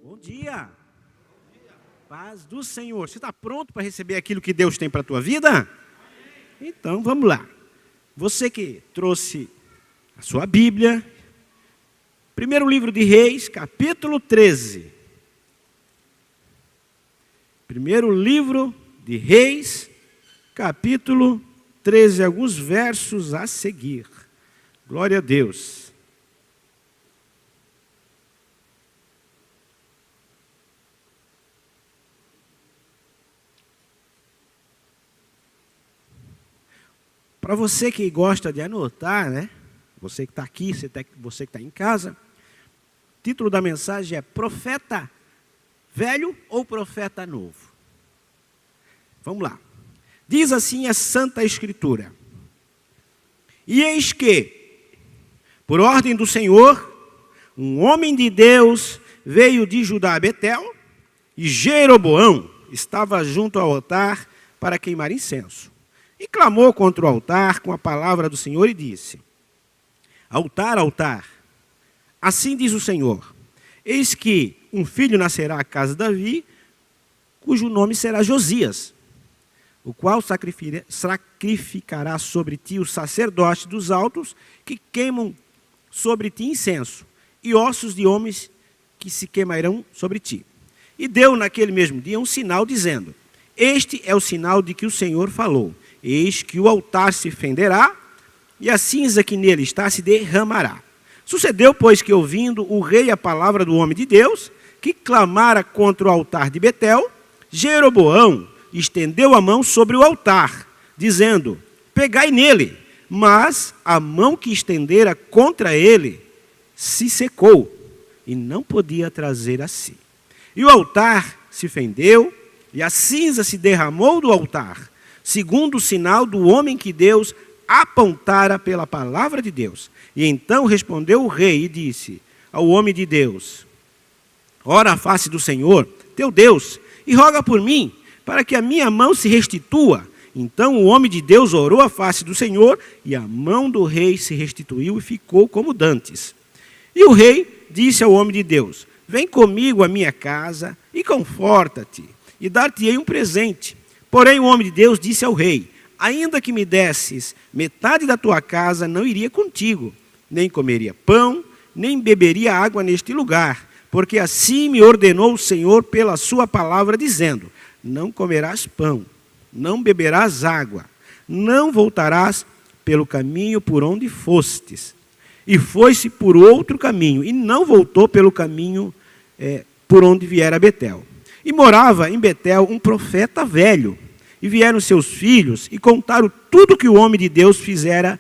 Bom dia. Paz do Senhor. Você está pronto para receber aquilo que Deus tem para a tua vida? Então, vamos lá. Você que trouxe a sua Bíblia, primeiro livro de Reis, capítulo 13. Primeiro livro de Reis, capítulo 13, alguns versos a seguir. Glória a Deus. Para você que gosta de anotar, né? Você que está aqui, você que está em casa, o título da mensagem é Profeta Velho ou Profeta Novo? Vamos lá. Diz assim a Santa Escritura: E eis que, por ordem do Senhor, um homem de Deus veio de Judá a Betel, e Jeroboão estava junto ao altar para queimar incenso. E clamou contra o altar com a palavra do Senhor e disse: Altar, altar, assim diz o Senhor, eis que um filho nascerá à casa de Davi, cujo nome será Josias, o qual sacrificará sobre ti os sacerdotes dos altos, que queimam sobre ti incenso, e ossos de homens que se queimarão sobre ti. E deu naquele mesmo dia um sinal, dizendo: Este é o sinal de que o Senhor falou. Eis que o altar se fenderá, e a cinza que nele está se derramará. Sucedeu, pois, que ouvindo o rei a palavra do homem de Deus, que clamara contra o altar de Betel, Jeroboão estendeu a mão sobre o altar, dizendo: Pegai nele. Mas a mão que estendera contra ele se secou, e não podia trazer a si. E o altar se fendeu, e a cinza se derramou do altar, segundo o sinal do homem que Deus apontara pela palavra de Deus. E então respondeu o rei e disse ao homem de Deus: Ora a face do Senhor, teu Deus, e roga por mim, para que a minha mão se restitua. Então o homem de Deus orou a face do Senhor, e a mão do rei se restituiu e ficou como dantes. E o rei disse ao homem de Deus: Vem comigo à minha casa e conforta-te, e dar-te-ei um presente. Porém, o homem de Deus disse ao rei: Ainda que me desses metade da tua casa, não iria contigo, nem comeria pão, nem beberia água neste lugar, porque assim me ordenou o Senhor pela sua palavra, dizendo: Não comerás pão, não beberás água, não voltarás pelo caminho por onde fostes. E foi-se por outro caminho, e não voltou pelo caminho por onde viera a Betel. E morava em Betel um profeta velho. E vieram seus filhos e contaram tudo que o homem de Deus fizera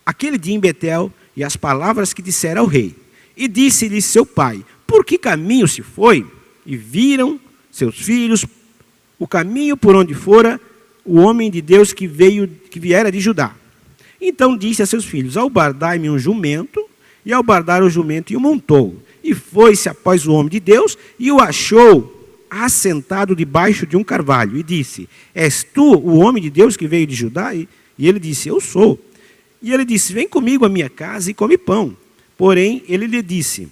aquele dia em Betel e as palavras que dissera ao rei. E disse-lhe seu pai: Por que caminho se foi? E viram seus filhos o caminho por onde fora o homem de Deus que viera de Judá. Então disse a seus filhos: Albardai-me um jumento. E albardaram o jumento e o montou. E foi-se após o homem de Deus e o achou assentado debaixo de um carvalho, e disse: És tu o homem de Deus que veio de Judá? E ele disse: Eu sou. E ele disse: Vem comigo à minha casa e come pão. Porém, ele lhe disse: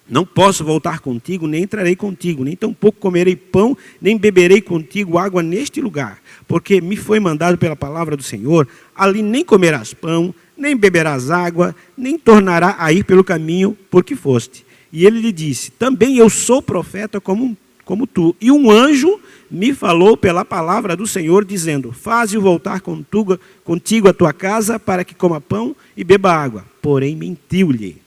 Não posso voltar contigo, nem entrarei contigo, nem tampouco comerei pão, nem beberei contigo água neste lugar, porque me foi mandado pela palavra do Senhor: ali nem comerás pão, nem beberás água, nem tornará a ir pelo caminho por que foste. E ele lhe disse: Também eu sou profeta como tu. E um me falou pela palavra do Senhor, dizendo: Faze-o voltar contigo à tua casa, para que coma pão e beba água. Porém mentiu-lhe.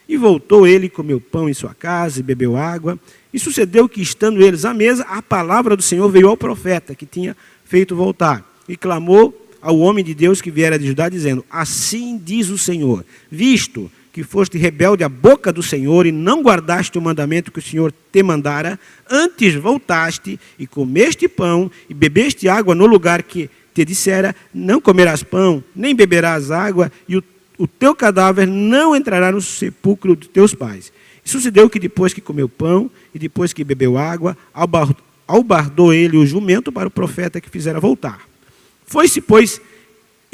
E voltou ele, comeu pão em sua casa e bebeu água. E sucedeu que, estando eles à mesa, a palavra do Senhor veio ao profeta, que tinha feito voltar. E clamou ao homem de Deus que viera de Judá, dizendo: Assim diz o Senhor, visto que foste rebelde à boca do Senhor e não guardaste o mandamento que o Senhor te mandara, antes voltaste e comeste pão e bebeste água no lugar que te dissera: não comerás pão, nem beberás água, e o teu cadáver não entrará no sepulcro de teus pais. E sucedeu que depois que comeu pão e depois que bebeu água, albardou ele o jumento para o profeta que fizera voltar. Foi-se, pois,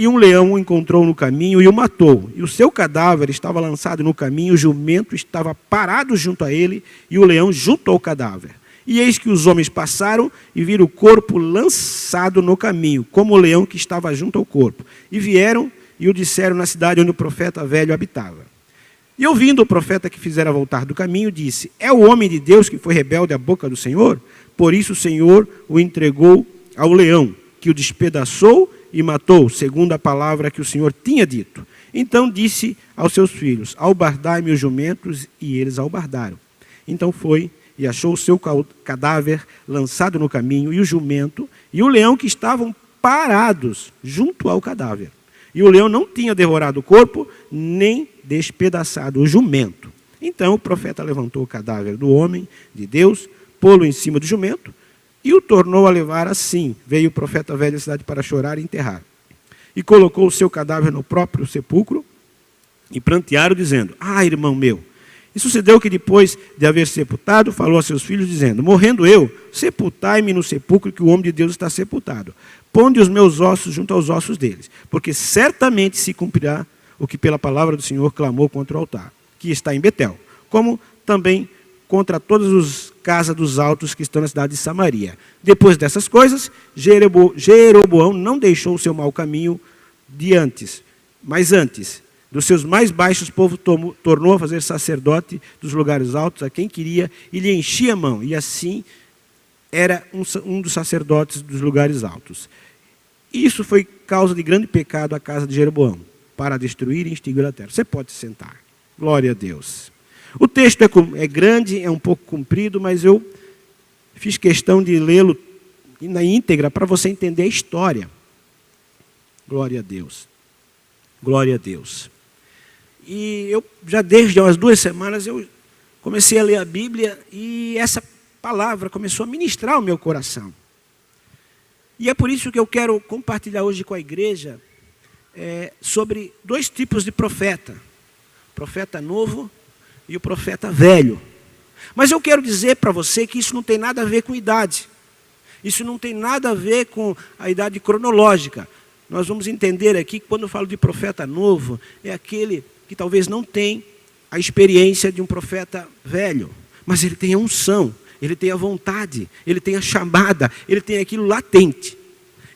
E um leão o encontrou no caminho e o matou. E o seu cadáver estava lançado no caminho, o jumento estava parado junto a ele, e o leão junto ao cadáver. E eis que os homens passaram e viram o corpo lançado no caminho, como o leão que estava junto ao corpo. E vieram e o disseram na cidade onde o profeta velho habitava. E ouvindo o profeta que fizera voltar do caminho, disse: é o homem de Deus que foi rebelde à boca do Senhor? Por isso o Senhor o entregou ao leão, que o despedaçou e matou, segundo a palavra que o Senhor tinha dito. Então disse aos seus filhos: albardai-me os jumentos, e eles albardaram. Então foi e achou o seu cadáver lançado no caminho, e o jumento, e o leão que estavam parados junto ao cadáver. E o leão não tinha devorado o corpo, nem despedaçado o jumento. Então o profeta levantou o cadáver do homem de Deus, pô-lo em cima do jumento, e o tornou a levar assim. Veio o profeta velho à cidade para chorar e enterrar. E colocou o seu cadáver no próprio sepulcro, e prantearam, dizendo: ah, irmão meu. E sucedeu que depois de haver sepultado, falou a seus filhos, dizendo: morrendo eu, sepultai-me no sepulcro que o homem de Deus está sepultado. Ponde os meus ossos junto aos ossos deles, porque certamente se cumprirá o que pela palavra do Senhor clamou contra o altar, que está em Betel, como também contra todas as casas dos altos que estão na cidade de Samaria. Depois dessas coisas, Jeroboão não deixou o seu mau caminho de antes, mas antes dos seus mais baixos, o povo tornou a fazer sacerdote dos lugares altos a quem queria, e lhe enchia a mão, e assim era um dos sacerdotes dos lugares altos. Isso foi causa de grande pecado à casa de Jeroboão, para destruir e extinguir a terra. Você pode sentar. Glória a Deus. O texto é grande, é um pouco comprido, mas eu fiz questão de lê-lo na íntegra para você entender a história. Glória a Deus. Glória a Deus. E eu já desde umas 2 semanas eu comecei a ler a Bíblia e essa palavra começou a ministrar o meu coração. E é por isso que eu quero compartilhar hoje com a igreja sobre 2 tipos de profeta. O profeta novo e o profeta velho. Mas eu quero dizer para você que isso não tem nada a ver com idade. Isso não tem nada a ver com a idade cronológica. Nós vamos entender aqui que quando eu falo de profeta novo, é aquele que talvez não tem a experiência de um profeta velho, mas ele tem a unção, ele tem a vontade, ele tem a chamada, ele tem aquilo latente.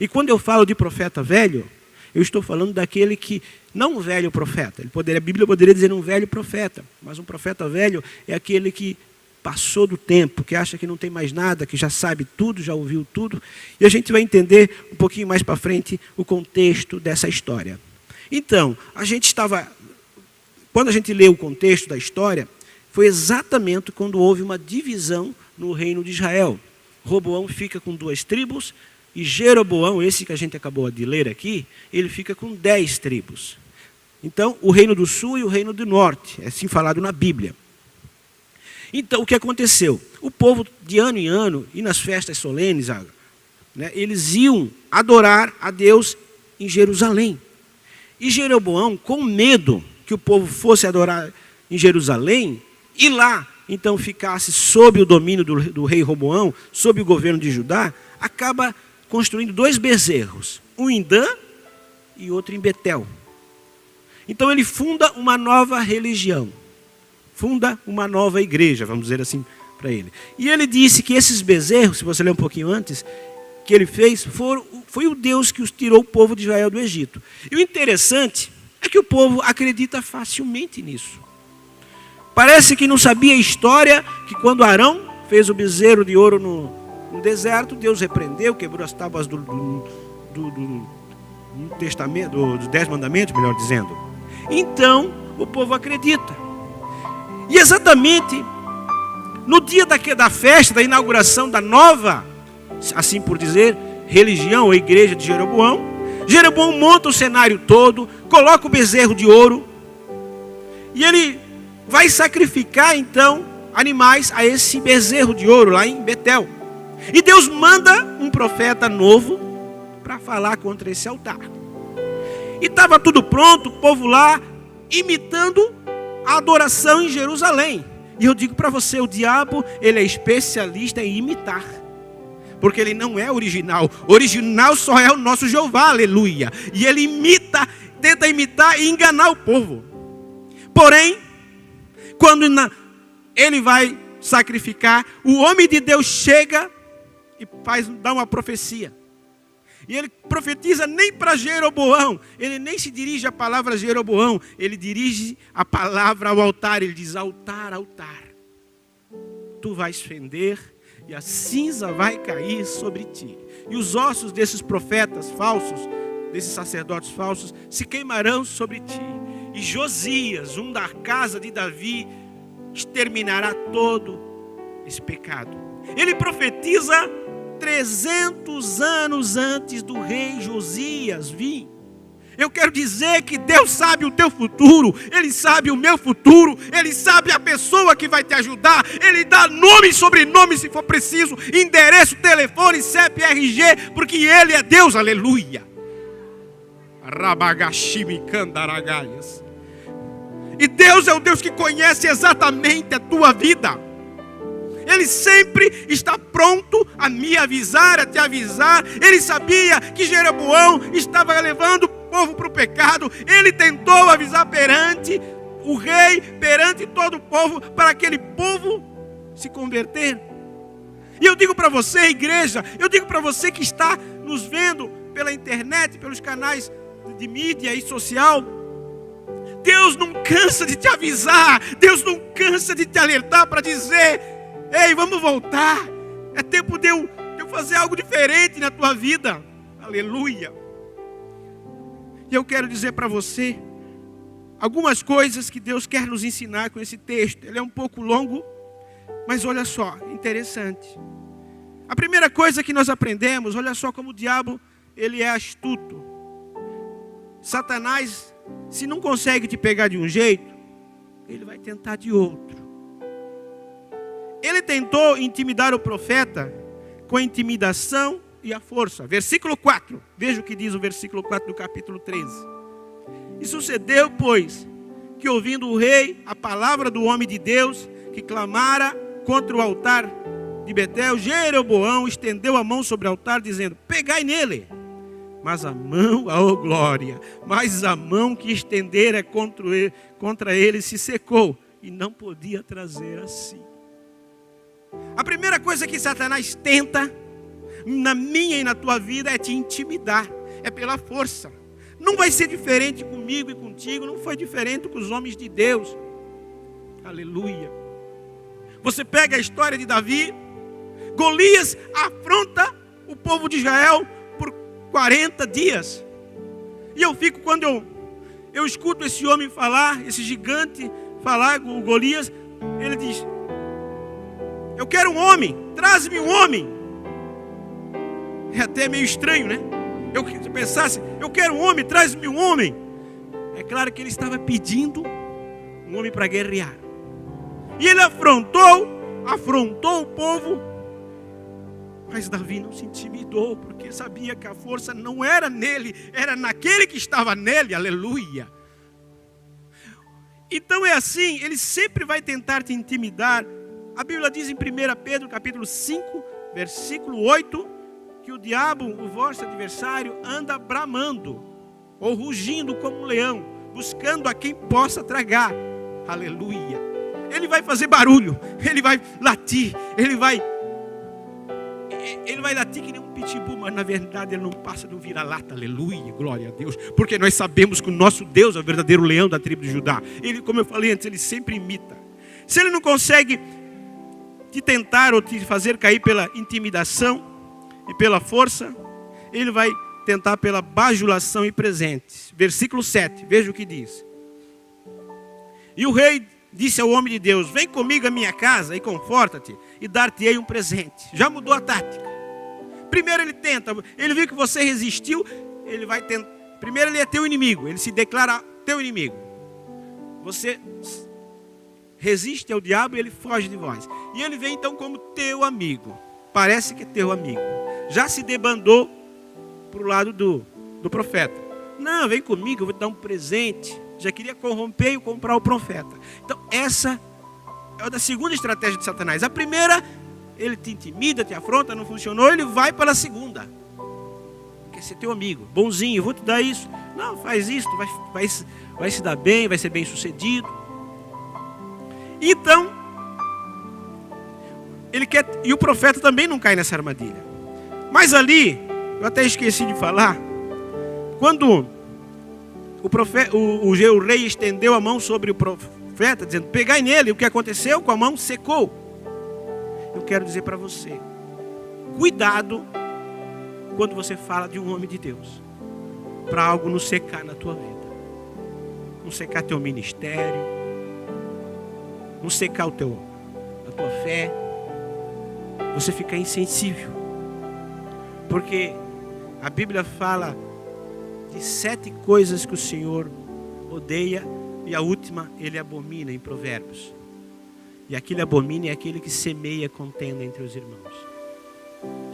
E quando eu falo de profeta velho, eu estou falando daquele que, não um velho profeta, a Bíblia poderia dizer um velho profeta, mas um profeta velho é aquele que passou do tempo, que acha que não tem mais nada, que já sabe tudo, já ouviu tudo. E a gente vai entender um pouquinho mais para frente o contexto dessa história. Então, quando a gente lê o contexto da história, foi exatamente quando houve uma divisão no reino de Israel. Roboão fica com 2 tribos, e Jeroboão, esse que a gente acabou de ler aqui, ele fica com 10 tribos. Então, o reino do sul e o reino do norte, é assim falado na Bíblia. Então, o que aconteceu? O povo, de ano em ano, e nas festas solenes, eles iam adorar a Deus em Jerusalém. E Jeroboão, com medo que o povo fosse adorar em Jerusalém, e lá, então, ficasse sob o domínio do rei Roboão, sob o governo de Judá, acaba construindo 2 bezerros, um em Dan e outro em Betel. Então, ele funda uma nova religião. Funda uma nova igreja, vamos dizer assim para ele. E ele disse que esses bezerros, se você ler um pouquinho antes, que ele fez, foi o Deus que tirou o povo de Israel do Egito. E o interessante é que o povo acredita facilmente nisso. Parece que não sabia a história, que quando Arão fez o bezerro de ouro no deserto, Deus repreendeu, quebrou as tábuas do testamento, dos 10 mandamentos, melhor dizendo. Então, o povo acredita. E exatamente no dia da festa, da inauguração da nova, assim por dizer, religião ou igreja de Jeroboão, Jeroboão monta o cenário todo, coloca o bezerro de ouro, e ele vai sacrificar então animais a esse bezerro de ouro lá em Betel. E Deus manda um profeta novo para falar contra esse altar. E estava tudo pronto, o povo lá imitando a adoração em Jerusalém. E eu digo para você, o diabo, ele é especialista em imitar. porque ele não é original. Original só é o nosso Jeová, aleluia. E ele tenta imitar e enganar o povo. Porém, quando ele vai sacrificar, o homem de Deus chega e dá uma profecia. E ele profetiza nem para Jeroboão, ele nem se dirige à palavra Jeroboão, ele dirige a palavra ao altar, ele diz: altar, altar, tu vais fender e a cinza vai cair sobre ti. E os ossos desses profetas falsos, desses sacerdotes falsos, se queimarão sobre ti. E Josias, um da casa de Davi, exterminará todo esse pecado. Ele profetiza 300 anos antes do rei Josias vir. Eu quero dizer que Deus sabe o teu futuro, Ele sabe o meu futuro, Ele sabe a pessoa que vai te ajudar, Ele dá nome e sobrenome se for preciso, endereço, telefone, CEP, RG, porque Ele é Deus, aleluia. Rabagashimi candaragaias. E Deus é o Deus que conhece exatamente a tua vida. Ele sempre está pronto a me avisar, a te avisar. Ele sabia que Jeroboão estava levando o povo para o pecado. Ele tentou avisar perante o rei, perante todo o povo, para aquele povo se converter. E eu digo para você, igreja, eu digo para você que está nos vendo pela internet, pelos canais de mídia e social, Deus não cansa de te avisar, Deus não cansa de te alertar para dizer: ei, vamos voltar, é tempo de eu fazer algo diferente na tua vida, aleluia. E eu quero dizer para você algumas coisas que Deus quer nos ensinar com esse texto. Ele é um pouco longo, mas olha só, interessante. A primeira coisa que nós aprendemos, olha só como o diabo, ele é astuto. Satanás, se não consegue te pegar de um jeito, ele vai tentar de outro. Ele tentou intimidar o profeta com a intimidação e a força. Versículo 4. Veja o que diz o versículo 4 do capítulo 13. E sucedeu, pois, que ouvindo o rei a palavra do homem de Deus, que clamara contra o altar de Betel, Jeroboão estendeu a mão sobre o altar, dizendo: pegai nele. Mas a mão, oh glória, mas a mão que estendera contra ele se secou, e não podia trazer assim. A primeira coisa que Satanás tenta, na minha e na tua vida, é te intimidar, é pela força. Não vai ser diferente comigo e contigo, não foi diferente com os homens de Deus, aleluia. Você pega a história de Davi, Golias afronta o povo de Israel por 40 dias. E eu fico, quando eu escuto esse homem falar, esse gigante falar, o Golias, ele diz: eu quero um homem, traz-me um homem. É até meio estranho, né? Eu pensasse, eu quero um homem, traz-me um homem. É claro que ele estava pedindo um homem para guerrear. E ele afrontou o povo. Mas Davi não se intimidou, porque sabia que a força não era nele, era naquele que estava nele, aleluia. Então é assim, ele sempre vai tentar te intimidar. A Bíblia diz em 1 Pedro capítulo 5, versículo 8, que o diabo, o vosso adversário, anda bramando, ou rugindo como um leão, buscando a quem possa tragar, aleluia. Ele vai fazer barulho, ele vai latir, ele vai latir que nem um pitbull, mas na verdade ele não passa de um vira-lata, aleluia, glória a Deus, porque nós sabemos que o nosso Deus é o verdadeiro leão da tribo de Judá. Ele, como eu falei antes, ele sempre imita. Se ele não consegue te tentar ou te fazer cair pela intimidação e pela força, ele vai tentar pela bajulação e presentes. Versículo 7, veja o que diz. E o rei disse ao homem de Deus: vem comigo à minha casa e conforta-te, e dar-te-ei um presente. Já mudou a tática. Primeiro ele tenta, ele viu que você resistiu, ele vai tentar. Primeiro ele é teu inimigo, ele se declara teu inimigo. Você resiste ao diabo e ele foge de vós. E ele vem então como teu amigo. Parece que é teu amigo. Já se debandou para o lado do profeta. Não, vem comigo, eu vou te dar um presente. Já queria corromper e comprar o profeta. Então essa é a segunda estratégia de Satanás. A primeira ele te intimida, te afronta, não funcionou, ele vai para a segunda. Quer ser teu amigo, bonzinho, vou te dar isso. Não, faz isso, vai se dar bem, vai ser bem sucedido. Então, ele quer, e o profeta também não cai nessa armadilha. Mas ali, eu até esqueci de falar, quando o rei estendeu a mão sobre o profeta, dizendo, pegai nele, o que aconteceu? Com a mão secou. Eu quero dizer para você, cuidado quando você fala de um homem de Deus, para algo não secar na tua vida, não secar teu ministério, não secar a tua fé, você fica insensível, porque a Bíblia fala de 7 coisas que o Senhor odeia, e a última ele abomina em Provérbios. E aquele abomina é aquele que semeia contenda entre os irmãos.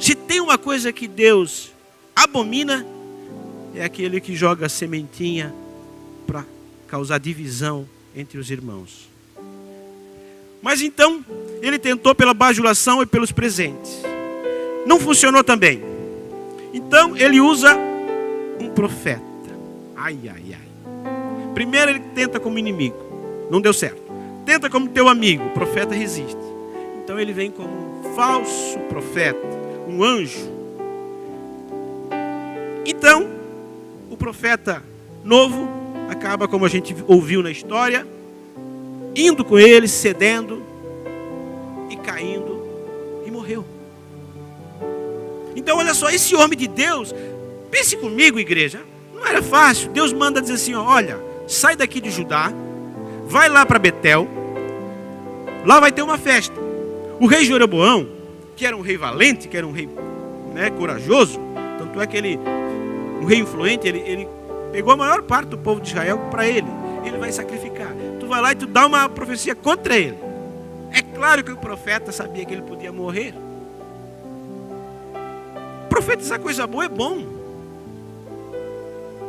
Se tem uma coisa que Deus abomina, é aquele que joga a sementinha para causar divisão entre os irmãos. Mas então, ele tentou pela bajulação e pelos presentes. Não funcionou também. Então, ele usa um profeta. Ai. Primeiro ele tenta como inimigo. Não deu certo. Tenta como teu amigo. O profeta resiste. Então ele vem como um falso profeta. Um anjo. Então, o profeta novo acaba, como a gente ouviu na história, indo com ele, cedendo e caindo e morreu. Então olha só, esse homem de Deus, pense comigo, igreja, não era fácil. Deus manda dizer assim, olha, sai daqui de Judá, vai lá para Betel, lá vai ter uma festa. O rei Jeroboão, que era um rei valente, que era um rei corajoso, tanto é que um rei influente, ele pegou a maior parte do povo de Israel para ele vai sacrificar. Tu vai lá e tu dá uma profecia contra ele. É claro que o profeta sabia que ele podia morrer. Profetizar coisa boa é bom,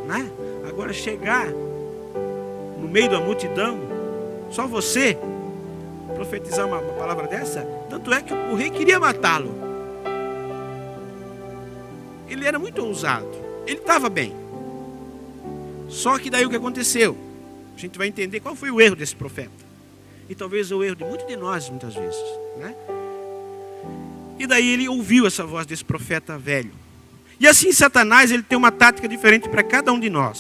né? Agora chegar no meio da multidão, só você profetizar uma palavra dessa, tanto é que o rei queria matá-lo. Ele era muito ousado, ele estava bem. Só que daí o que aconteceu? A gente vai entender qual foi o erro desse profeta. E talvez o erro de muitos de nós, muitas vezes, né? E daí ele ouviu essa voz desse profeta velho. E assim Satanás, ele tem uma tática diferente para cada um de nós,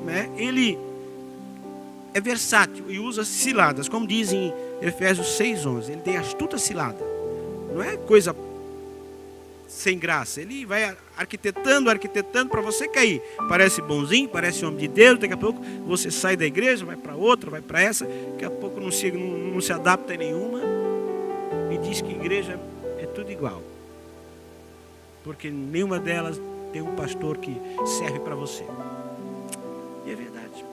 né? Ele é versátil e usa ciladas, como diz em Efésios 6:11. Ele tem astuta cilada. Não é coisa sem graça. Ele vai arquitetando para você cair. Parece bonzinho, parece homem de Deus. Daqui a pouco você sai da igreja, vai para outra, vai para essa. Daqui a pouco não se adapta a nenhuma. E diz que igreja é tudo igual. Porque nenhuma delas tem um pastor que serve para você. E é verdade.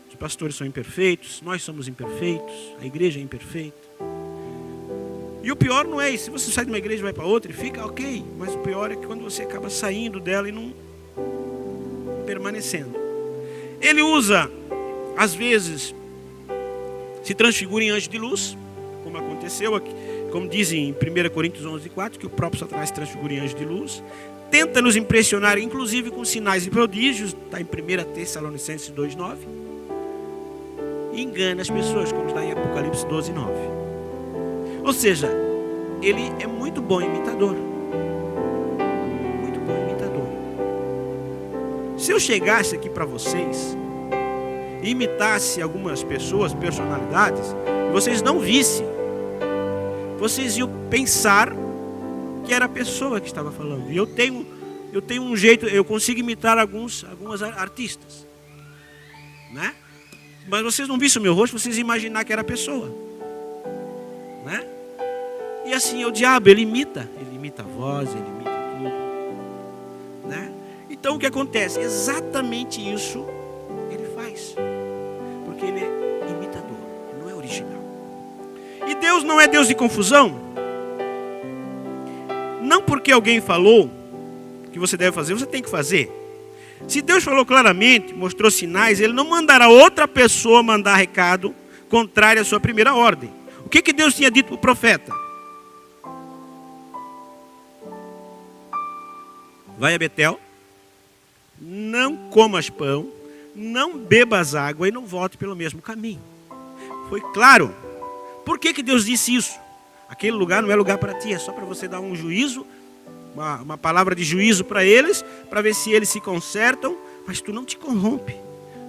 Os pastores são imperfeitos, nós somos imperfeitos, a igreja é imperfeita. E o pior não é isso. Se você sai de uma igreja e vai para outra e fica ok. Mas o pior é que quando você acaba saindo dela e não permanecendo. Ele usa, às vezes, se transfigura em anjo de luz, como aconteceu aqui, como dizem em 1 Coríntios 11:4, que o próprio Satanás se transfigura em anjo de luz. Tenta nos impressionar, inclusive com sinais e prodígios, está em 1 Tessalonicenses 2:9. E engana as pessoas, como está em Apocalipse 12:9. Ou seja, ele é muito bom imitador. Muito bom imitador. Se eu chegasse aqui para vocês e imitasse algumas pessoas, personalidades, e vocês não vissem, vocês iam pensar que era a pessoa que estava falando. E eu tenho um jeito, eu consigo imitar algumas artistas, né? Mas vocês não vissem o meu rosto, vocês iam imaginar que era a pessoa, né? E assim é o diabo, ele imita a voz, ele imita tudo, né? Então o que acontece? Exatamente isso ele faz, porque ele é imitador, ele não é original. E Deus não é Deus de confusão. Não porque alguém falou que você deve fazer, você tem que fazer. Se Deus falou claramente, mostrou sinais, ele não mandará outra pessoa mandar recado contrário à sua primeira ordem. O que Deus tinha dito para o profeta? Vai a Betel, não comas pão, não bebas água e não volte pelo mesmo caminho. Foi claro. Por que Deus disse isso? Aquele lugar não é lugar para ti, é só para você dar um juízo, uma palavra de juízo para eles, para ver se eles se consertam, mas tu não te corrompe.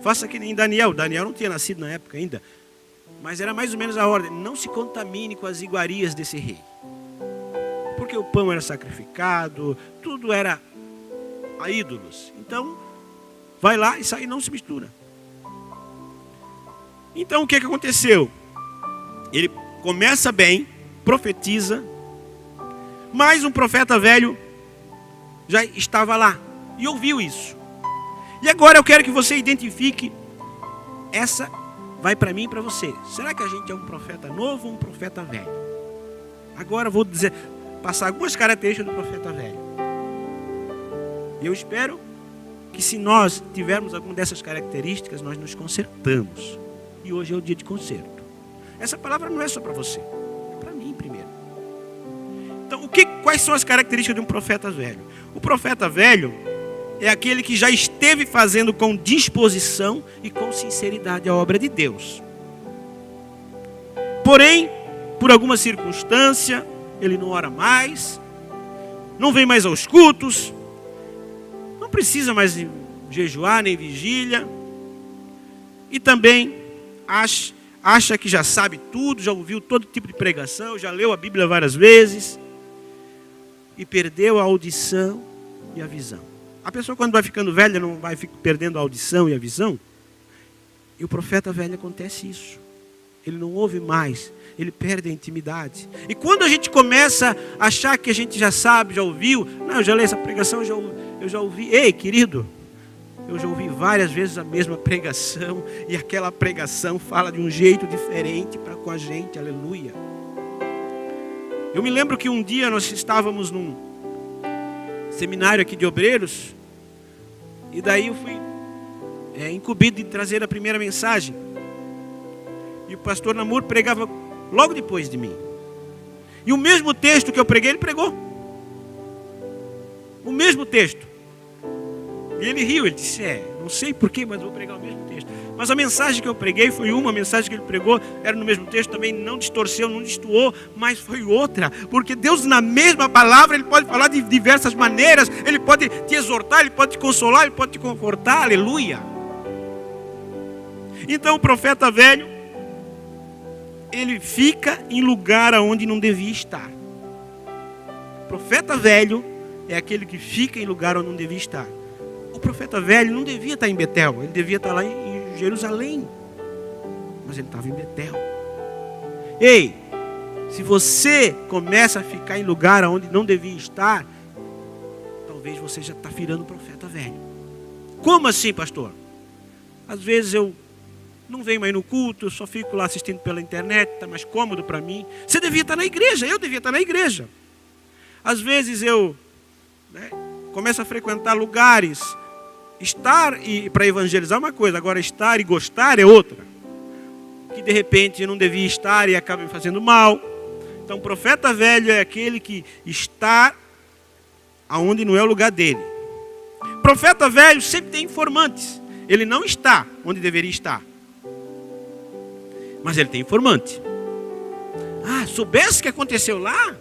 Faça que nem Daniel. Daniel não tinha nascido na época ainda, mas era mais ou menos a ordem: não se contamine com as iguarias desse rei. Porque o pão era sacrificado, tudo era a ídolos. Então, vai lá e sai, não se mistura. Então, o que aconteceu? Ele começa bem, profetiza, mas um profeta velho já estava lá e ouviu isso. E agora eu quero que você identifique, essa vai para mim e para você. Será que a gente é um profeta novo ou um profeta velho? Agora eu vou passar algumas características do profeta velho. E eu espero que, se nós tivermos alguma dessas características, nós nos consertamos. E hoje é o dia de conserto. Essa palavra não é só para você, é para mim primeiro. Então, quais são as características de um profeta velho? O profeta velho é aquele que já esteve fazendo com disposição e com sinceridade a obra de Deus. Porém, por alguma circunstância, ele não ora mais, não vem mais aos cultos, não precisa mais jejuar nem vigília, e também acha que já sabe tudo, já ouviu todo tipo de pregação, já leu a Bíblia várias vezes, e perdeu a audição e a visão. A pessoa, quando vai ficando velha, não vai perdendo a audição e a visão? E o profeta velho acontece isso. Ele não ouve mais, ele perde a intimidade. E quando a gente começa a achar que a gente já sabe, já ouviu, não, eu já li essa pregação, eu já ouvi. Ei, querido, eu já ouvi várias vezes a mesma pregação, e aquela pregação fala de um jeito diferente para com a gente, aleluia. Eu me lembro que um dia nós estávamos num seminário aqui de obreiros, e daí eu fui incumbido de trazer a primeira mensagem, e o pastor Namur pregava logo depois de mim, e o mesmo texto que eu preguei, ele pregou, o mesmo texto, e ele riu, ele disse, não sei porquê, mas eu vou pregar o mesmo texto. Mas a mensagem que eu preguei foi uma, a mensagem que ele pregou era no mesmo texto, também não distorceu, não destoou, mas foi outra. Porque Deus, na mesma palavra, Ele pode falar de diversas maneiras. Ele pode te exortar, Ele pode te consolar, Ele pode te confortar, aleluia. Então o profeta velho, ele fica em lugar onde não devia estar. O profeta velho é aquele que fica em lugar onde não devia estar. O profeta velho não devia estar em Betel, ele devia estar lá em Jerusalém, mas ele estava em Betel. Ei, se você começa a ficar em lugar onde não devia estar, talvez você já está virando profeta velho. Como assim, pastor? Às vezes eu não venho mais no culto, eu só fico lá assistindo pela internet, está mais cômodo para mim. Você devia estar na igreja, eu devia estar na igreja. Às vezes eu começo a frequentar lugares. Estar e para evangelizar é uma coisa, agora estar e gostar é outra. Que de repente não devia estar e acaba me fazendo mal. Então o profeta velho é aquele que está aonde não é o lugar dele. O profeta velho sempre tem informantes. Ele não está onde deveria estar, mas ele tem informante. Ah, soubesse o que aconteceu lá?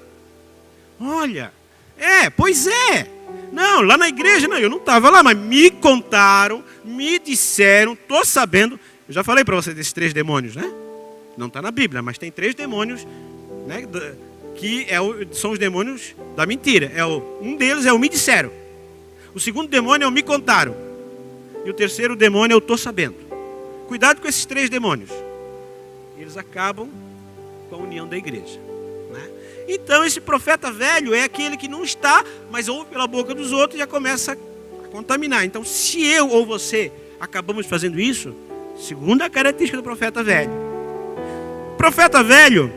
Olha, pois é. Não, lá na igreja, não, eu não estava lá, mas me contaram, me disseram, estou sabendo. Eu já falei para você desses 3 demônios, né? Não está na Bíblia, mas tem 3 demônios, né, que são os demônios da mentira. Um deles é o me disseram. O segundo demônio é o me contaram. E o terceiro demônio é o estou sabendo. Cuidado com esses 3 demônios. Eles acabam com a união da igreja. Então esse profeta velho é aquele que não está, mas ouve pela boca dos outros e já começa a contaminar. Então se eu ou você acabamos fazendo isso, segunda característica do profeta velho. O profeta velho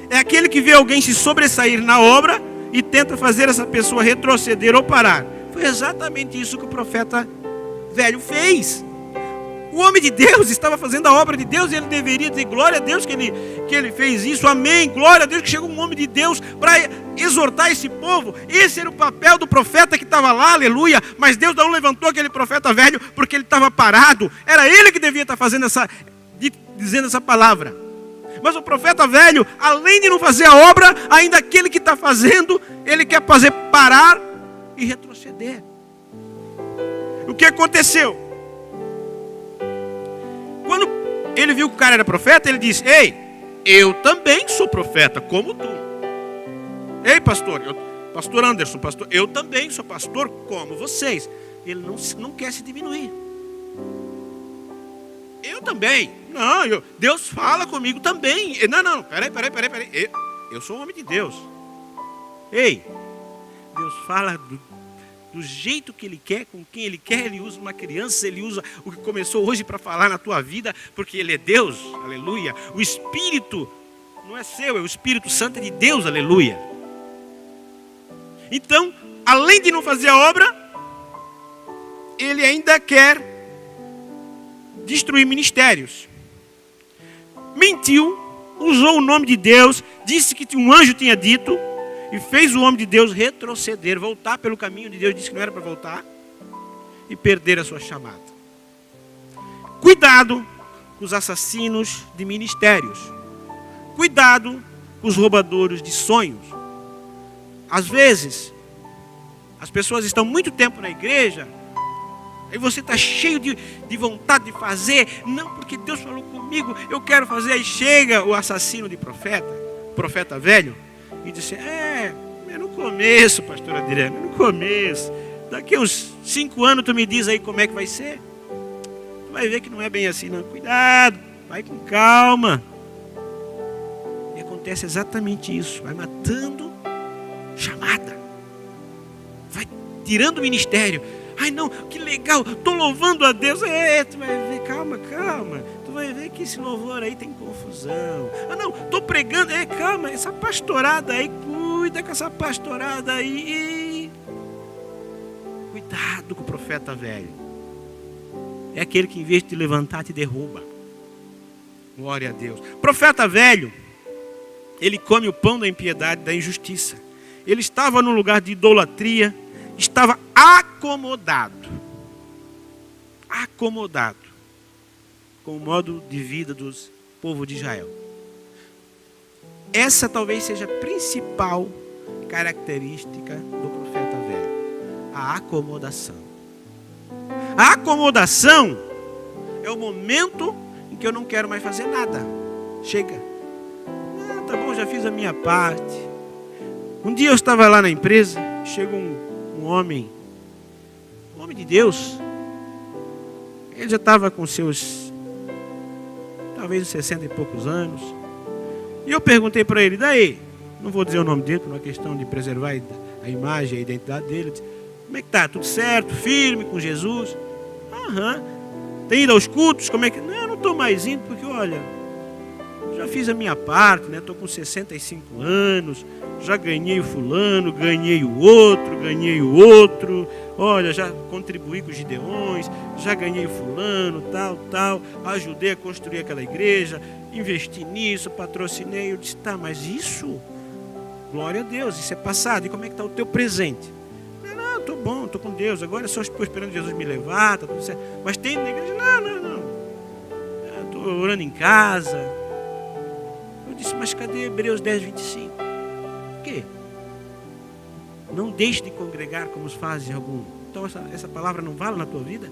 é aquele que vê alguém se sobressair na obra e tenta fazer essa pessoa retroceder ou parar. Foi exatamente isso que o profeta velho fez. O homem de Deus estava fazendo a obra de Deus e ele deveria dizer glória a Deus que ele fez isso, amém, glória a Deus que chegou um homem de Deus para exortar esse povo. Esse era o papel do profeta que estava lá, aleluia. Mas Deus não levantou aquele profeta velho porque ele estava parado. Era ele que devia estar fazendo dizendo essa palavra. Mas o profeta velho, além de não fazer a obra, ainda aquele que está fazendo, ele quer fazer parar e retroceder. O que aconteceu? Quando ele viu que o cara era profeta, ele disse: ei, eu também sou profeta, como tu. Ei, pastor, pastor Anderson, pastor, eu também sou pastor como vocês. Ele não quer se diminuir. Eu também. Não, Deus fala comigo também. Não, peraí. Eu sou um homem de Deus. Ei, Deus fala do jeito que Ele quer, com quem Ele quer. Ele usa uma criança, Ele usa o que começou hoje para falar na tua vida, porque Ele é Deus, aleluia. O Espírito não é seu, é o Espírito Santo de Deus, aleluia. Então, além de não fazer a obra, Ele ainda quer destruir ministérios. Mentiu, usou o nome de Deus, disse que um anjo tinha dito, e fez o homem de Deus retroceder, voltar pelo caminho de Deus, disse que não era para voltar, e perder a sua chamada. Cuidado com os assassinos de ministérios. Cuidado com os roubadores de sonhos. Às vezes, as pessoas estão muito tempo na igreja, aí você está cheio de vontade de fazer, não, porque Deus falou comigo, eu quero fazer. Aí chega o assassino de profeta velho, e disse: é no começo, pastor Adriano, no começo, daqui uns 5 anos tu me diz aí como é que vai ser. Tu vai ver que não é bem assim, não. Cuidado, vai com calma. E acontece exatamente isso, vai matando chamada, vai tirando o ministério. Ai não, que legal, estou louvando a Deus. Tu vai ver, calma. Tu vai ver que esse louvor aí tem confusão. Ah não, estou pregando, calma, essa pastorada aí, cuida com essa pastorada aí. Cuidado com o profeta velho. É aquele que em vez de te levantar, te derruba. Glória a Deus. Profeta velho, ele come o pão da impiedade, da injustiça. Ele estava num lugar de idolatria, estava acomodado com o modo de vida dos povo de Israel. Essa talvez seja a principal característica do profeta velho: a acomodação. A acomodação é o momento em que eu não quero mais fazer nada. Chega. Tá bom, já fiz a minha parte. Um dia eu estava lá na empresa, chega um homem de Deus. Ele já estava com seus, talvez 60 e poucos anos. E eu perguntei para ele: daí, não vou dizer o nome dele, por uma questão de preservar a imagem e a identidade dele. Disse: como é que tá? Tudo certo? Firme com Jesus? Tem ido aos cultos? Como é que... Não estou mais indo, porque olha, já fiz a minha parte, né? Estou com 65 anos, já ganhei o fulano, ganhei o outro, olha, já contribuí com os Gideões, já ganhei o fulano, tal, ajudei a construir aquela igreja, investi nisso, patrocinei. Eu disse: tá, mas isso, glória a Deus, isso é passado. E como é que está o teu presente? Não, estou bom, estou com Deus, agora só estou esperando Jesus me levar, está tudo certo. Mas tem na igreja? Não, estou orando em casa. Eu disse: mas cadê Hebreus 10, 25? O quê? Não deixe de congregar como os fazem alguns. Então essa palavra não vale na tua vida?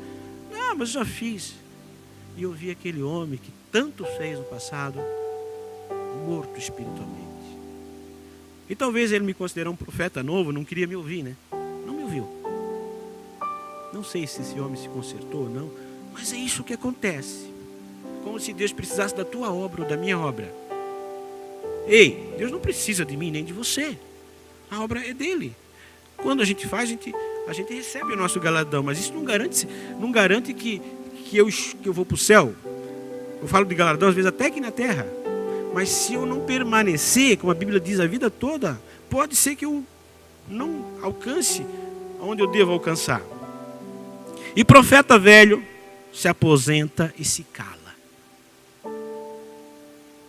Não, mas eu já fiz. E eu vi aquele homem que tanto fez no passado, morto espiritualmente. E talvez ele me considerou um profeta novo, não queria me ouvir, né? Não me ouviu. Não sei se esse homem se consertou ou não, mas é isso que acontece. Como se Deus precisasse da tua obra ou da minha obra. Ei, Deus não precisa de mim nem de você. A obra é dele. Quando a gente faz, a gente recebe o nosso galardão, mas isso não garante que eu vou para o céu. Eu falo de galardão às vezes até aqui na terra. Mas se eu não permanecer, como a Bíblia diz, a vida toda, pode ser que eu não alcance onde eu devo alcançar. E profeta velho se aposenta e se cala.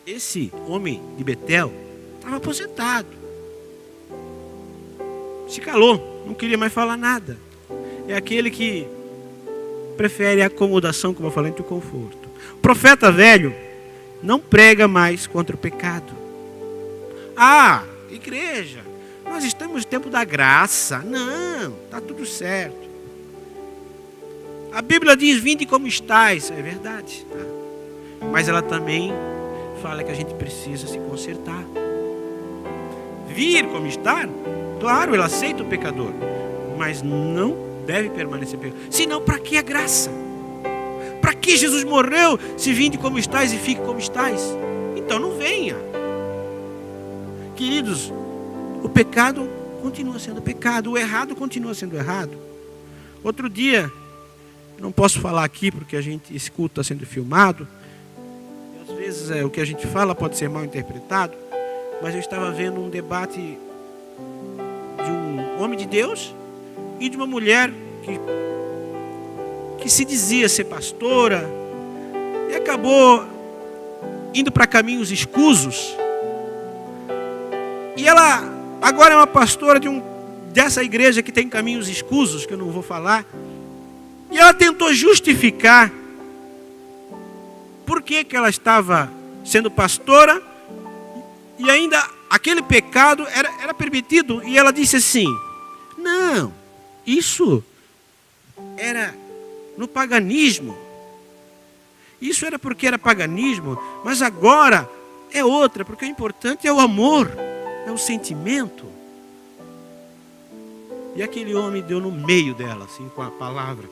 Esse homem de Betel estava aposentado. Se calou, não queria mais falar nada. É aquele que prefere a acomodação, como eu falei, do conforto. O profeta velho não prega mais contra o pecado. Ah, igreja, nós estamos no tempo da graça. Não, está tudo certo. A Bíblia diz, vinde como estáis. É verdade. Tá? Mas ela também fala que a gente precisa se consertar. Vir como estar, claro, ele aceita o pecador. Mas não deve permanecer pecador. Senão, para que a graça? Para que Jesus morreu se vinde como estáis e fique como estáis? Então não venha. Queridos, o pecado continua sendo pecado, o errado continua sendo errado. Outro dia, não posso falar aqui porque a gente escuta sendo filmado, e às vezes o que a gente fala pode ser mal interpretado, mas eu estava vendo um debate de um homem de Deus e de uma mulher que se dizia ser pastora e acabou indo para caminhos escusos. E ela agora é uma pastora dessa igreja que tem caminhos escusos, que eu não vou falar. E ela tentou justificar por que ela estava sendo pastora e ainda aquele pecado era permitido. E ela disse assim, não, isso era no paganismo. Isso era porque era paganismo, mas agora é outra, porque o importante é o amor. É o sentimento. E aquele homem deu no meio dela, assim, com a palavra.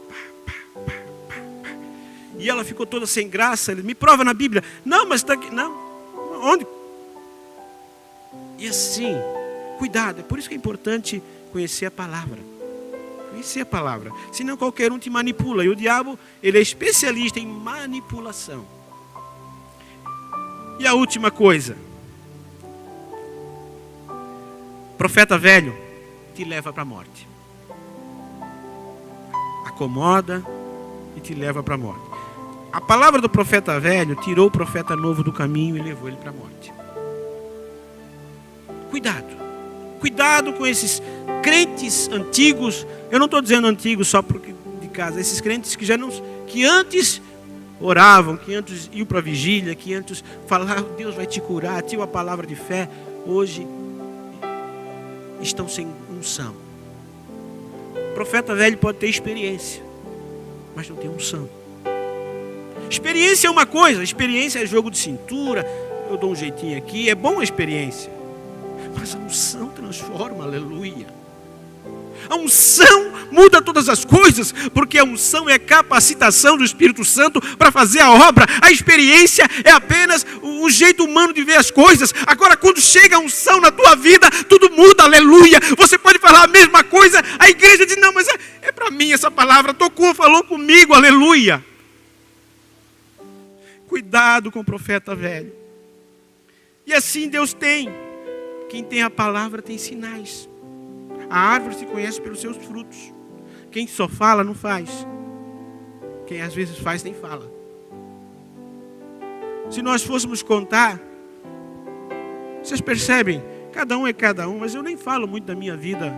E ela ficou toda sem graça. Ele me prova na Bíblia. Não, mas está aqui. Não. Onde? E assim, cuidado. É por isso que é importante conhecer a palavra. Conhecer a palavra. Senão qualquer um te manipula. E o diabo, ele é especialista em manipulação. E a última coisa. Profeta velho te leva para a morte. Acomoda e te leva para a morte. A palavra do profeta velho tirou o profeta novo do caminho e levou ele para a morte. Cuidado. Cuidado com esses crentes antigos. Eu não estou dizendo antigos só porque de casa. Esses crentes que antes oravam, que antes iam para a vigília, que antes falavam, Deus vai te curar, tinham a palavra de fé. Hoje estão sem unção. O profeta velho pode ter experiência, mas não tem unção. Experiência é uma coisa, experiência é jogo de cintura, eu dou um jeitinho aqui, é bom a experiência. Mas a unção transforma, aleluia. A unção muda todas as coisas, porque a unção é a capacitação do Espírito Santo para fazer a obra. A experiência é apenas o jeito humano de ver as coisas. Agora, quando chega a unção na tua vida, tudo muda, aleluia. Você pode falar a mesma coisa, a igreja diz, não, mas é para mim essa palavra, tocou, falou comigo, aleluia. Cuidado com o profeta velho. E assim Deus tem. Quem tem a palavra tem sinais. A árvore se conhece pelos seus frutos. Quem só fala não faz. Quem às vezes faz nem fala. Se nós fôssemos contar, vocês percebem, cada um é cada um, mas eu nem falo muito da minha vida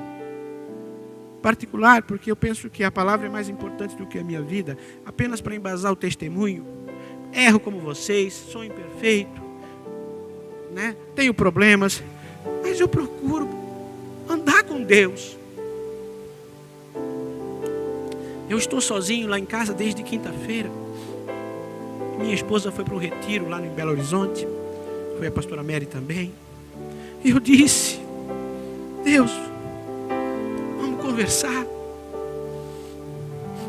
particular, porque eu penso que a palavra é mais importante do que a minha vida, apenas para embasar o testemunho. Erro como vocês, sou imperfeito, né? Tenho problemas, mas eu procuro andar com Deus. Eu estou sozinho lá em casa desde quinta-feira. Minha esposa foi para um retiro lá em Belo Horizonte. Foi a pastora Mary também. E eu disse, Deus, vamos conversar.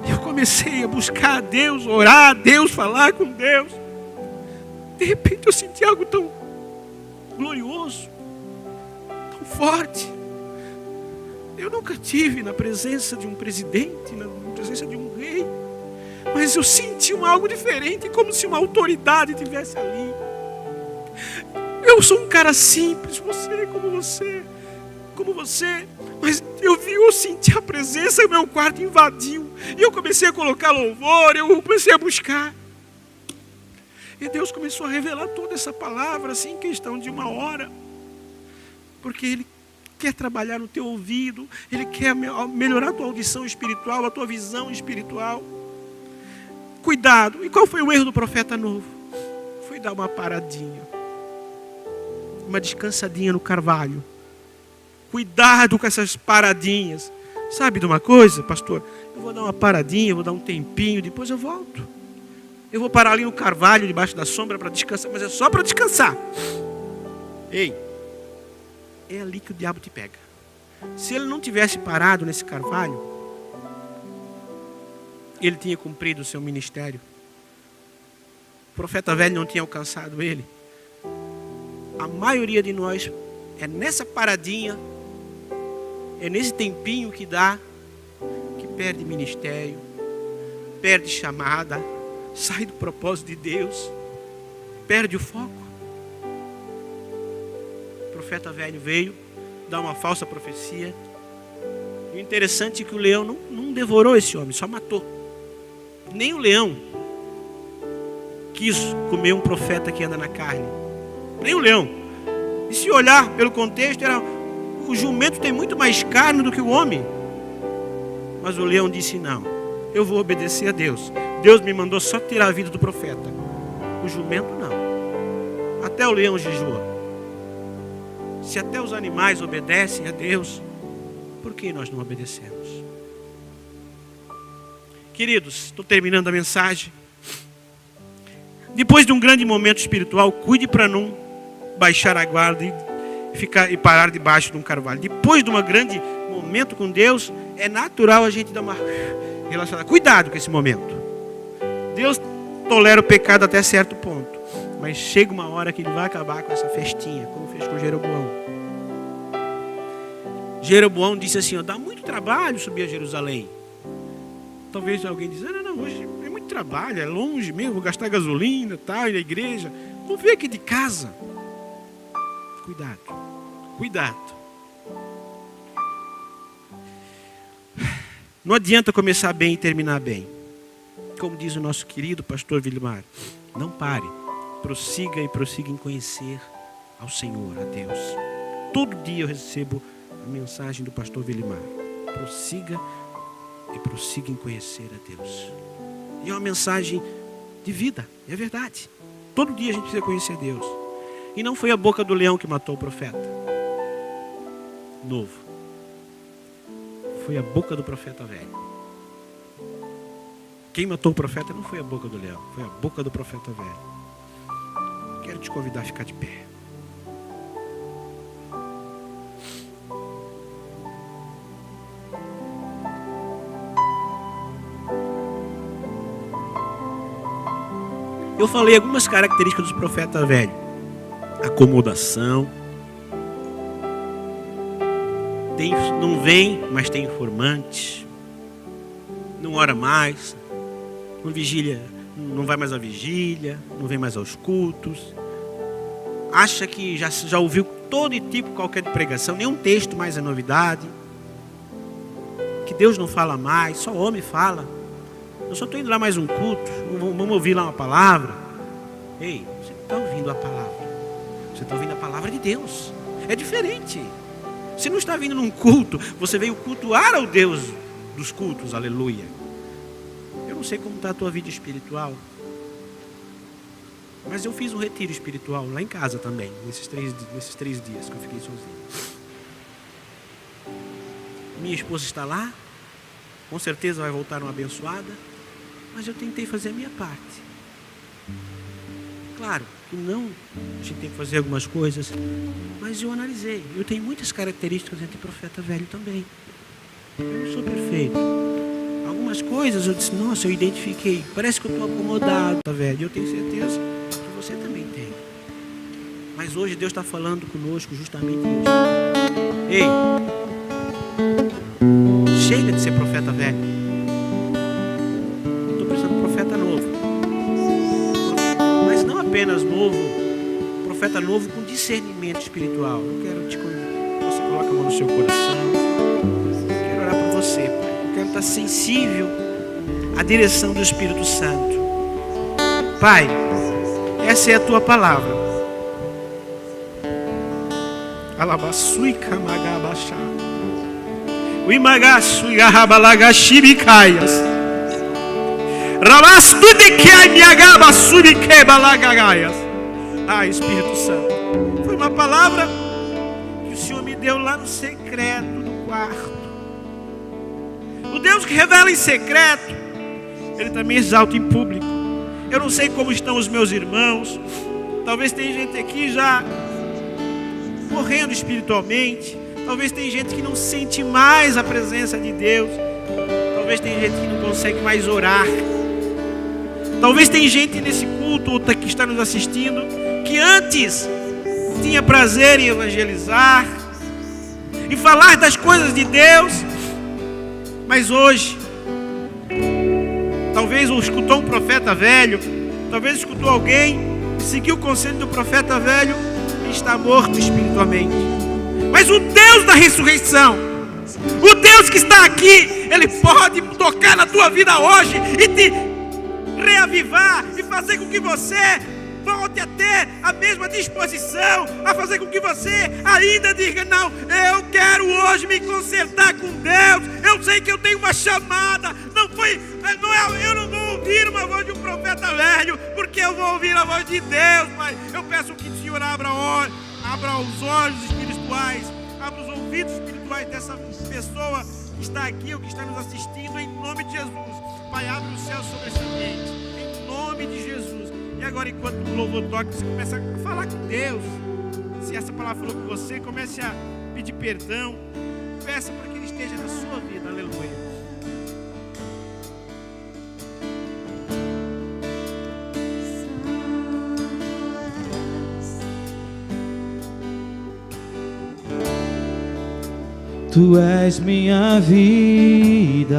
Eu comecei a buscar a Deus, orar a Deus, falar com Deus. De repente eu senti algo tão glorioso, tão forte. Eu nunca tive na presença de um presidente, na presença de um rei, mas eu senti algo diferente, como se uma autoridade estivesse ali. Eu sou um cara simples, você como você, como você, mas eu senti a presença, meu quarto invadiu. E eu comecei a colocar louvor, eu comecei a buscar. E Deus começou a revelar toda essa palavra, assim, em questão de 1 hora. Porque Ele quer trabalhar no teu ouvido, Ele quer melhorar a tua audição espiritual, a tua visão espiritual. Cuidado. E qual foi o erro do profeta novo? Foi dar uma paradinha, uma descansadinha no carvalho. Cuidado com essas paradinhas. Sabe de uma coisa, pastor? Eu vou dar uma paradinha, vou dar um tempinho, depois eu volto. Eu vou parar ali no carvalho, debaixo da sombra, para descansar, mas é só para descansar. Ei, é ali que o diabo te pega. Se ele não tivesse parado nesse carvalho, ele tinha cumprido o seu ministério. O profeta velho não tinha alcançado ele. A maioria de nós é nessa paradinha, é nesse tempinho que dá, que perde ministério, perde chamada, sai do propósito de Deus, perde o foco. O profeta velho veio dar uma falsa profecia. E o interessante é que o leão não devorou esse homem, só matou. Nem o leão quis comer um profeta que anda na carne. Nem o leão. E se olhar pelo contexto, o jumento tem muito mais carne do que o homem. Mas o leão disse: não, eu vou obedecer a Deus. Deus me mandou só tirar a vida do profeta. O jumento não. Até o leão jejua. Se até os animais obedecem a Deus, por que nós não obedecemos? Queridos, estou terminando a mensagem. Depois de um grande momento espiritual, cuide para não baixar a guarda e parar debaixo de um carvalho. Depois de um grande momento com Deus, é natural a gente dar uma relaxada. Cuidado com esse momento. Deus tolera o pecado até certo ponto, mas chega uma hora que Ele vai acabar com essa festinha, como fez com Jeroboão. Jeroboão disse assim: dá muito trabalho subir a Jerusalém. Talvez alguém diz: não, hoje é muito trabalho, é longe mesmo, vou gastar gasolina, tal, ir na igreja. Vou ver aqui de casa. Cuidado, cuidado. Não adianta começar bem e terminar bem. Como diz o nosso querido pastor Vilimar, não pare, prossiga em conhecer ao Senhor, a Deus. Todo dia eu recebo a mensagem do pastor Vilimar: prossiga em conhecer a Deus. E é uma mensagem de vida, é verdade. Todo dia a gente precisa conhecer a Deus. E não foi a boca do leão que matou o profeta novo. Foi a boca do profeta velho. Quem matou o profeta não foi a boca do leão, foi a boca do profeta velho. Quero te convidar a ficar de pé. Eu falei algumas características do profeta velho: acomodação, não vem, mas tem informante, não ora mais, não vigília, não vai mais à vigília, não vem mais aos cultos, acha que já ouviu todo tipo, qualquer de pregação, nenhum texto mais é novidade, que Deus não fala mais, só homem fala. Eu só estou indo lá mais um culto, vamos ouvir lá uma palavra. Ei, você não está ouvindo a palavra, você está ouvindo a palavra de Deus. É diferente. Você não está vindo num culto, você veio cultuar ao Deus dos cultos, aleluia. Eu não sei como está a tua vida espiritual, mas eu fiz um retiro espiritual lá em casa também, nesses três dias que eu fiquei sozinho. Minha esposa está lá, com certeza vai voltar uma abençoada, mas eu tentei fazer a minha parte. Claro que não, a gente tem que fazer algumas coisas, mas eu analisei. Eu tenho muitas características entre profeta velho também. Eu não sou perfeito. Algumas coisas eu disse: nossa, eu identifiquei. Parece que eu estou acomodado, velho. Eu tenho certeza que você também tem. Mas hoje Deus está falando conosco justamente isso. Ei, chega de ser profeta velho. Estou precisando de profeta novo. Mas não apenas novo, profeta novo com discernimento espiritual. Eu quero te convidar. coloca a mão no seu coração. Quero orar por você, Pai. Eu quero estar sensível à direção do Espírito Santo. Pai, essa é a tua palavra. Alabassui kamagabachá. Uimagassui ahabalagashibicaias. Rabastudikai miagabassubikebalagagaias. Ah, Espírito Santo, foi uma palavra que o Senhor me deu lá no secreto do quarto. O Deus que revela em secreto, Ele também exalta em público. Eu não sei como estão os meus irmãos. Talvez tem gente aqui já morrendo espiritualmente. Talvez tem gente que não sente mais a presença de Deus. Talvez tem gente que não consegue mais orar. Talvez tem gente nesse culto ou que está nos assistindo que antes tinha prazer em evangelizar, em falar das coisas de Deus, mas hoje talvez escutou um profeta velho, talvez escutou alguém, seguiu o conselho do profeta velho e está morto espiritualmente. Mas o Deus da ressurreição, o Deus que está aqui, Ele pode tocar na tua vida hoje e te reavivar e fazer com que você volte a ter a mesma disposição, a fazer com que você ainda diga: não, eu quero hoje me consertar com Deus. Eu sei que eu tenho uma chamada. Eu não vou ouvir uma voz de um profeta velho, porque eu vou ouvir a voz de Deus, Pai. Eu peço que o Senhor abra os olhos espirituais, abra os ouvidos espirituais dessa pessoa que está aqui ou que está nos assistindo, em nome de Jesus. Pai, abre o céu sobre esse ambiente, em nome de Jesus. E agora, enquanto o louvor toca, você começa a falar com Deus. Se essa palavra falou com você, comece a pedir perdão. Peça para que Ele esteja na sua vida. Aleluia. Tu és minha vida.